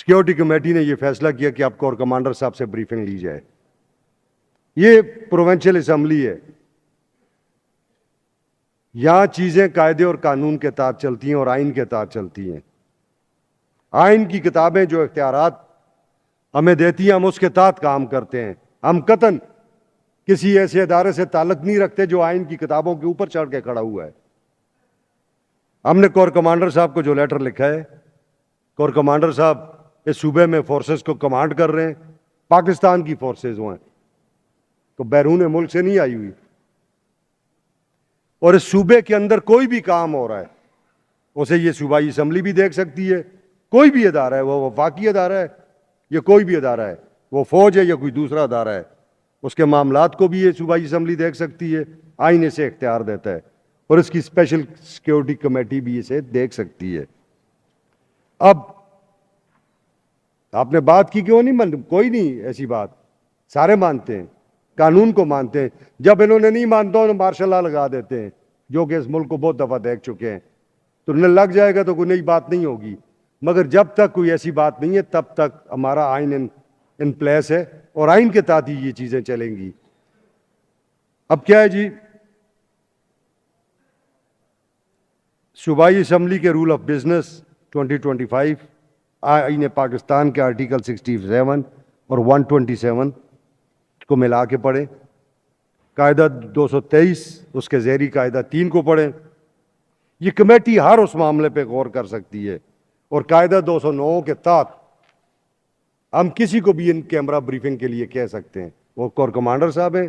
Security committee نے یہ فیصلہ کیا کہ آپ کور کمانڈر صاحب سے بریفنگ لی جائے. یہ پروونشل اسمبلی ہے, یہاں چیزیں قاعدے اور قانون کے تحت چلتی ہیں اور آئین کے تحت چلتی ہیں. آئین کی کتابیں جو اختیارات ہمیں دیتی ہیں ہم اس کے تحت کام کرتے ہیں. ہم قطعاً کسی ایسے ادارے سے تعلق نہیں رکھتے جو آئین کی کتابوں کے اوپر چڑھ کے کھڑا ہوا ہے. ہم نے کور کمانڈر صاحب کو جو لیٹر لکھا ہے, کور کمانڈر صاحب اس صوبے میں فورسز کو کمانڈ کر رہے ہیں, پاکستان کی فورسز ہیں تو بیرون ملک سے نہیں آئی ہوئی, اور اس صوبے کے اندر کوئی بھی کام ہو رہا ہے اسے یہ صوبائی اسمبلی بھی دیکھ سکتی ہے. کوئی بھی ادارہ ہے, وہ وفاقی ادارہ ہے یا کوئی بھی ادارہ ہے, وہ فوج ہے یا کوئی دوسرا ادارہ ہے, اس کے معاملات کو بھی یہ صوبائی اسمبلی دیکھ سکتی ہے. آئین اسے اختیار دیتا ہے اور اس کی اسپیشل سیکیورٹی کمیٹی بھی اسے دیکھ سکتی ہے. اب آپ نے بات کی کیوں نہیں کوئی نہیں ایسی بات, سارے مانتے ہیں, قانون کو مانتے ہیں. جب انہوں نے نہیں مانتا تو مارشل لا لگا دیتے ہیں, جو کہ اس ملک کو بہت دفعہ دیکھ چکے ہیں. تو انہیں لگ جائے گا تو کوئی نئی بات نہیں ہوگی, مگر جب تک کوئی ایسی بات نہیں ہے تب تک ہمارا آئین ان پلیس ہے اور آئین کے تحت ہی یہ چیزیں چلیں گی. اب کیا ہے جی, صوبائی اسمبلی کے رول آف بزنس 2025 آئین پاکستان کے آرٹیکل 67 اور 127 کو ملا کے پڑھیں, قاعدہ 223 اس کے ذیلی قاعدہ 3 کو پڑھیں. یہ کمیٹی ہر اس معاملے پہ غور کر سکتی ہے, اور قاعدہ 209 کے تحت ہم کسی کو بھی ان کیمرہ بریفنگ کے لیے کہہ سکتے ہیں, وہ کور کمانڈر صاحب ہیں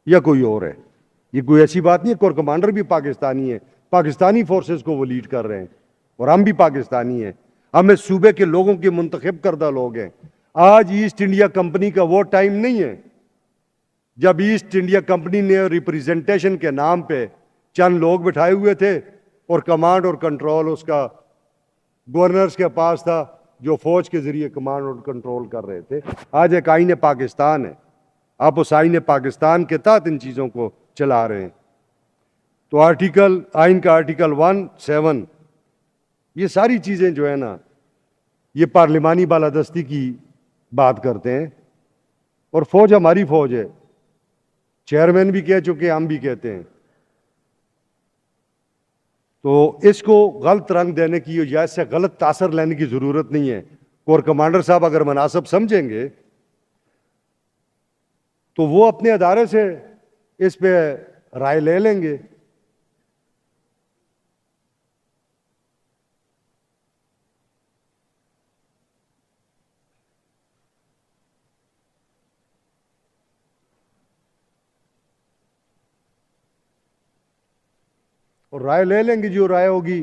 یا کوئی اور ہے. یہ کوئی ایسی بات نہیں ہے, کور کمانڈر بھی پاکستانی ہے, پاکستانی فورسز کو وہ لیڈ کر رہے ہیں, اور ہم بھی پاکستانی ہیں. ہم اس صوبے کے لوگوں کے منتخب کردہ لوگ ہیں. آج ایسٹ انڈیا کمپنی کا وہ ٹائم نہیں ہے جب ایسٹ انڈیا کمپنی نے ریپریزنٹیشن کے نام پہ چند لوگ بٹھائے ہوئے تھے اور کمانڈ اور کنٹرول اس کا گورنرز کے پاس تھا, جو فوج کے ذریعے کمانڈ اور کنٹرول کر رہے تھے. آج ایک آئین پاکستان ہے, آپ اس آئین پاکستان کے تحت ان چیزوں کو چلا رہے ہیں. تو آئین کا آرٹیکل 17 یہ ساری چیزیں جو ہے نا, یہ پارلیمانی بالادستی کی بات کرتے ہیں, اور فوج ہماری فوج ہے. چیئرمین بھی کہہ چکے, ہم بھی کہتے ہیں. تو اس کو غلط رنگ دینے کی یا اس سے غلط تاثر لینے کی ضرورت نہیں ہے. کور کمانڈر صاحب اگر مناسب سمجھیں گے تو وہ اپنے ادارے سے اس پہ رائے لے لیں گے. اور رائے لے لیں گے, جو رائے ہوگی.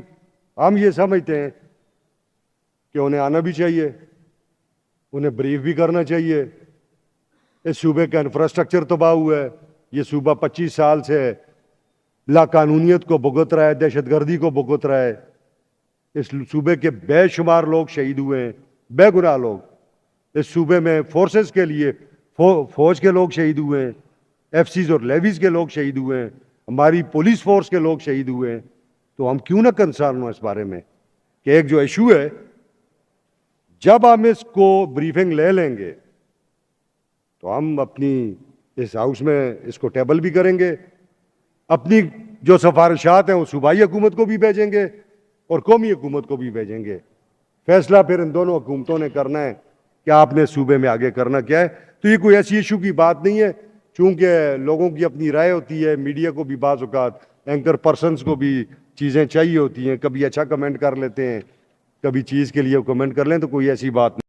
ہم یہ سمجھتے ہیں کہ انہیں آنا بھی چاہیے, انہیں بریف بھی کرنا چاہیے. اس صوبے کا انفراسٹرکچر تباہ ہوا ہے, یہ صوبہ 25 سال سے لا قانونیت کو بھگت رہا ہے, دہشت گردی کو بھگت رہا ہے. اس صوبے کے بے شمار لوگ شہید ہوئے ہیں, بے گناہ لوگ. اس صوبے میں فورسز کے لیے فوج کے لوگ شہید ہوئے ہیں, ایف سیز اور لیویز کے لوگ شہید ہوئے ہیں, ہماری پولیس فورس کے لوگ شہید ہوئے ہیں. تو ہم کیوں نہ کنسرن ہوں اس بارے میں کہ ایک جو ایشو ہے, جب ہم اس کو بریفنگ لے لیں گے تو ہم اپنی اس ہاؤس میں اس کو ٹیبل بھی کریں گے. اپنی جو سفارشات ہیں وہ صوبائی حکومت کو بھی بھیجیں گے اور قومی حکومت کو بھی بھیجیں گے. فیصلہ پھر ان دونوں حکومتوں نے کرنا ہے کہ آپ نے صوبے میں آگے کرنا کیا ہے. تو یہ کوئی ایسی ایشو کی بات نہیں ہے, چونکہ لوگوں کی اپنی رائے ہوتی ہے, میڈیا کو بھی بعض اوقات اینکر پرسنز کو بھی چیزیں چاہیے ہوتی ہیں, کبھی اچھا کمنٹ کر لیتے ہیں, کبھی چیز کے لیے کمنٹ کر لیں, تو کوئی ایسی بات نہیں.